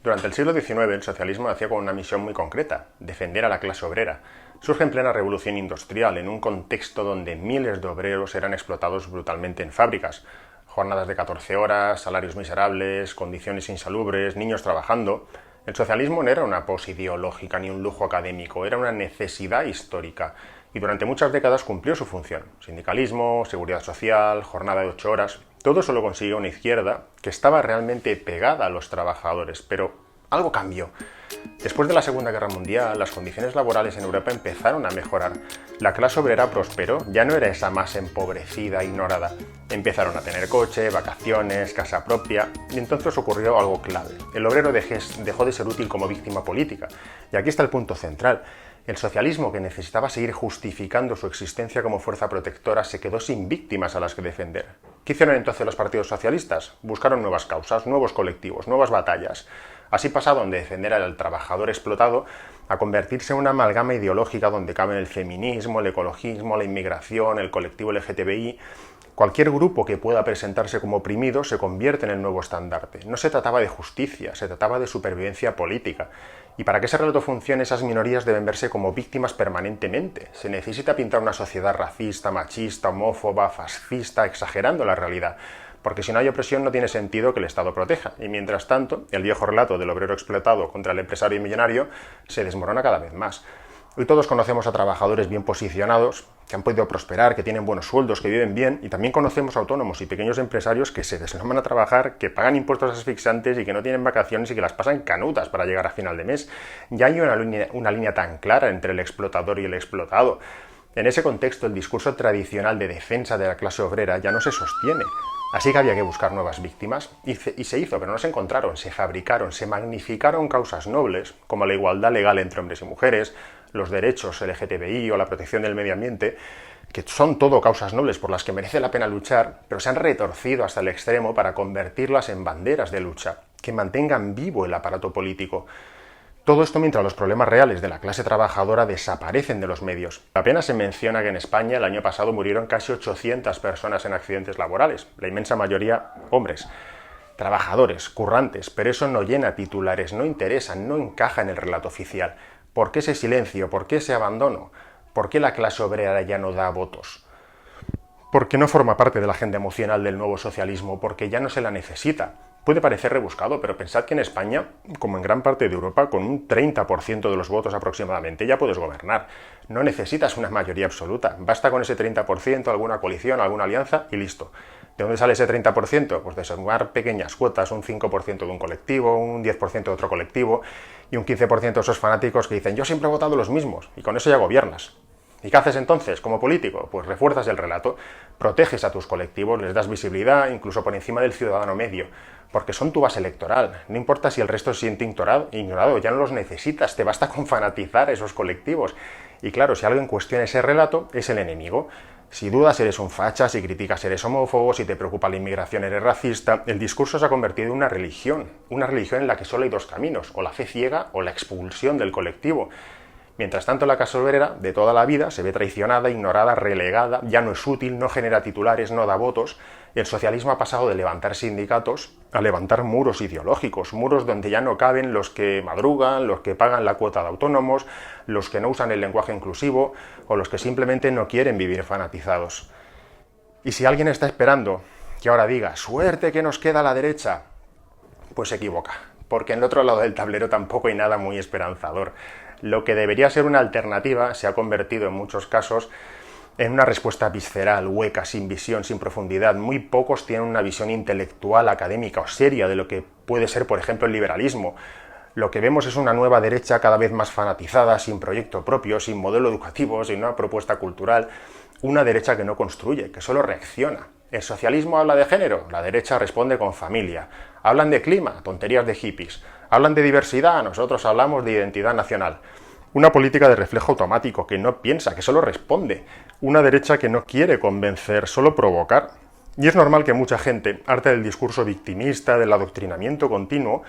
Durante el siglo XIX el socialismo nacía con una misión muy concreta: defender a la clase obrera. Surge en plena revolución industrial, en un contexto donde miles de obreros eran explotados brutalmente en fábricas. Jornadas de 14 horas, salarios miserables, condiciones insalubres, niños trabajando. El socialismo no era una pose ideológica ni un lujo académico, era una necesidad histórica. Y durante muchas décadas cumplió su función. Sindicalismo, seguridad social, jornada de 8 horas... Todo eso lo consiguió una izquierda que estaba realmente pegada a los trabajadores, pero algo cambió. Después de la Segunda Guerra Mundial, las condiciones laborales en Europa empezaron a mejorar. La clase obrera prosperó, ya no era esa masa empobrecida, ignorada. Empezaron a tener coche, vacaciones, casa propia, y entonces ocurrió algo clave. El obrero dejó de ser útil como víctima política. Y aquí está el punto central. El socialismo, que necesitaba seguir justificando su existencia como fuerza protectora, se quedó sin víctimas a las que defender. ¿Qué hicieron entonces los partidos socialistas? Buscaron nuevas causas, nuevos colectivos, nuevas batallas. Así pasaron de defender al trabajador explotado a convertirse en una amalgama ideológica donde caben el feminismo, el ecologismo, la inmigración, el colectivo LGTBI. Cualquier grupo que pueda presentarse como oprimido se convierte en el nuevo estandarte. No se trataba de justicia, se trataba de supervivencia política. Y para que ese relato funcione, esas minorías deben verse como víctimas permanentemente. Se necesita pintar una sociedad racista, machista, homófoba, fascista, exagerando la realidad. Porque si no hay opresión no tiene sentido que el Estado proteja. Y mientras tanto, el viejo relato del obrero explotado contra el empresario millonario se desmorona cada vez más. Hoy todos conocemos a trabajadores bien posicionados, que han podido prosperar, que tienen buenos sueldos, que viven bien, y también conocemos a autónomos y pequeños empresarios que se desloman a trabajar, que pagan impuestos asfixiantes y que no tienen vacaciones y que las pasan canutas para llegar a final de mes. Ya hay una línea tan clara entre el explotador y el explotado. En ese contexto, el discurso tradicional de defensa de la clase obrera ya no se sostiene. Así que había que buscar nuevas víctimas, y se hizo, pero no se encontraron, se fabricaron, se magnificaron causas nobles, como la igualdad legal entre hombres y mujeres, los derechos LGTBI o la protección del medio ambiente, que son todo causas nobles por las que merece la pena luchar, pero se han retorcido hasta el extremo para convertirlas en banderas de lucha, que mantengan vivo el aparato político. Todo esto mientras los problemas reales de la clase trabajadora desaparecen de los medios. Apenas se menciona que en España el año pasado murieron casi 800 personas en accidentes laborales, la inmensa mayoría hombres. Trabajadores, currantes, pero eso no llena titulares, no interesa, no encaja en el relato oficial. ¿Por qué ese silencio? ¿Por qué ese abandono? ¿Por qué la clase obrera ya no da votos? Porque no forma parte de la agenda emocional del nuevo socialismo, porque ya no se la necesita. Puede parecer rebuscado, pero pensad que en España, como en gran parte de Europa, con un 30% de los votos aproximadamente ya puedes gobernar. No necesitas una mayoría absoluta, basta con ese 30%, alguna coalición, alguna alianza y listo. ¿De dónde sale ese 30%? Pues de sumar pequeñas cuotas, un 5% de un colectivo, un 10% de otro colectivo y un 15% de esos fanáticos que dicen yo siempre he votado los mismos, y con eso ya gobiernas. ¿Y qué haces entonces como político? Pues refuerzas el relato, proteges a tus colectivos, les das visibilidad, incluso por encima del ciudadano medio, porque son tu base electoral. No importa si el resto se siente ignorado, ya no los necesitas, te basta con fanatizar a esos colectivos. Y claro, si alguien cuestiona ese relato, es el enemigo. Si dudas, eres un facha, si criticas, eres homófobo, si te preocupa la inmigración, eres racista. El discurso se ha convertido en una religión en la que solo hay dos caminos, o la fe ciega o la expulsión del colectivo. Mientras tanto, la clase obrera de toda la vida se ve traicionada, ignorada, relegada, ya no es útil, no genera titulares, no da votos. El socialismo ha pasado de levantar sindicatos a levantar muros ideológicos, muros donde ya no caben los que madrugan, los que pagan la cuota de autónomos, los que no usan el lenguaje inclusivo o los que simplemente no quieren vivir fanatizados. Y si alguien está esperando que ahora diga «suerte que nos queda a la derecha», pues se equivoca, porque en el otro lado del tablero tampoco hay nada muy esperanzador. Lo que debería ser una alternativa se ha convertido en muchos casos en una respuesta visceral, hueca, sin visión, sin profundidad. Muy pocos tienen una visión intelectual, académica o seria de lo que puede ser, por ejemplo, el liberalismo. Lo que vemos es una nueva derecha cada vez más fanatizada, sin proyecto propio, sin modelo educativo, sin una propuesta cultural. Una derecha que no construye, que solo reacciona. ¿El socialismo habla de género? La derecha responde con familia. ¿Hablan de clima? Tonterías de hippies. ¿Hablan de diversidad? Nosotros hablamos de identidad nacional. Una política de reflejo automático, que no piensa, que solo responde. Una derecha que no quiere convencer, solo provocar. Y es normal que mucha gente, harta del discurso victimista, del adoctrinamiento continuo,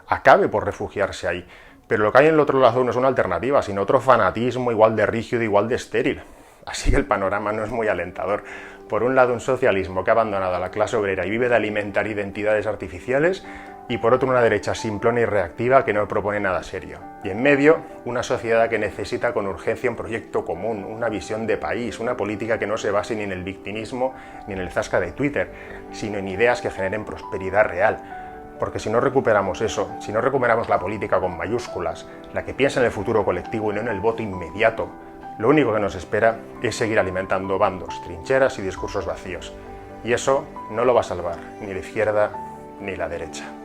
acabe por refugiarse ahí. Pero lo que hay en el otro lado no es una alternativa, sino otro fanatismo igual de rígido, igual de estéril. Así que el panorama no es muy alentador. Por un lado, un socialismo que ha abandonado a la clase obrera y vive de alimentar identidades artificiales, Y por otro, una derecha simplona y reactiva que no propone nada serio. Y en medio, una sociedad que necesita con urgencia un proyecto común, una visión de país, una política que no se base ni en el victimismo ni en el zasca de Twitter, sino en ideas que generen prosperidad real. Porque si no recuperamos eso, si no recuperamos la política con mayúsculas, la que piensa en el futuro colectivo y no en el voto inmediato, lo único que nos espera es seguir alimentando bandos, trincheras y discursos vacíos. Y eso no lo va a salvar ni la izquierda ni la derecha.